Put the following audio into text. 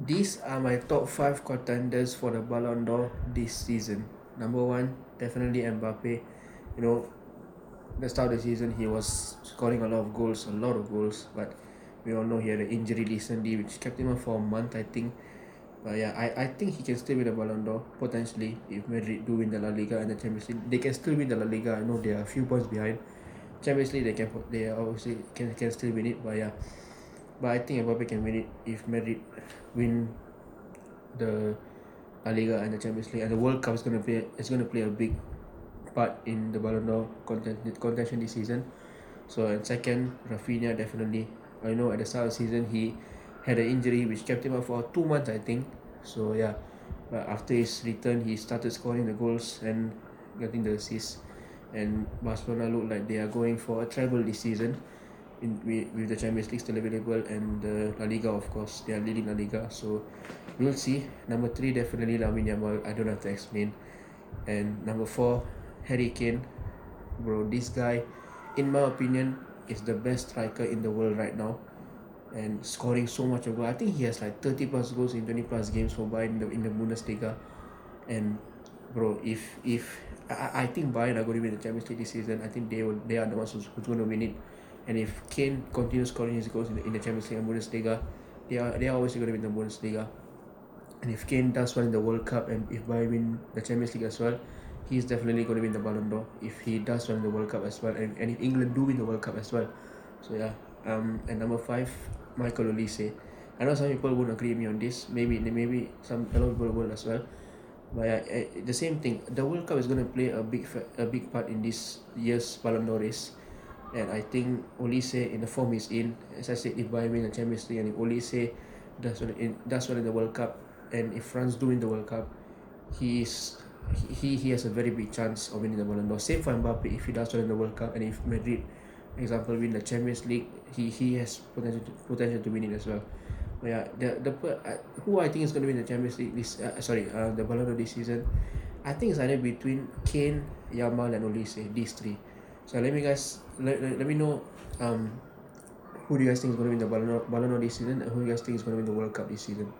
These are my top 5 contenders for the Ballon d'Or this season. Number 1, definitely Mbappe. You know, the start of the season he was scoring a lot of goals, but we all know he had an injury recently which kept him out for a month, I think. But yeah, I think he can still win the Ballon d'Or potentially if Madrid do win the La Liga and the Champions League. They can still win the La Liga. I know they are a few points behind. Champions League they obviously can still win it, but yeah. But I think Mbappe can win it if Madrid win the La Liga and the Champions League, and the World Cup is gonna play a big part in the Ballon d'Or contention this season. So and second, Rafinha definitely. I know at the start of the season he had an injury which kept him out for 2 months, I think. So yeah, but after his return he started scoring the goals and getting the assists, and Barcelona look like they are going for a treble this season. With the Champions League still available and the La Liga, of course, they are leading La Liga. So we'll see. Number 3, definitely Lamine Yamal. I don't have to explain. And number 4, Harry Kane. Bro, this guy, in my opinion, is the best striker in the world right now, and scoring so much of goal. I think he has like 30 plus goals in 20 plus games for Bayern in the Bundesliga. And bro, if I think Bayern are going to win the Champions League this season. I think they are the ones who's going to win it. And if Kane continues scoring his goals in the Champions League and Bundesliga, they are always going to win the Bundesliga. And if Kane does well in the World Cup and if Bayern win the Champions League as well, he's definitely going to win the Ballon d'Or if he does well in the World Cup as well, and if England do win the World Cup as well. So yeah, and number 5, Michael Olise. I know some people won't agree with me on this. Maybe a lot of people will as well. But yeah, the same thing. The World Cup is going to play a big part in this year's Ballon d'Or race, and I think Olise in the form he's in, as I said, if Bayern win the Champions League and if Olise does well in the World Cup, and if France do win the World Cup, he has a very big chance of winning the Ballon d'Or. Same for Mbappe if he does well in the World Cup, and if Madrid, for example, win the Champions League, he has potential to win it as well. But yeah, who I think is going to win the Champions League the Ballon d'Or this season, I think it's either between Kane, Yamal, and Olise, these three. So let me know who do you guys think is going to win the Ballon d'Or this season, and who do you guys think is going to win the World Cup this season.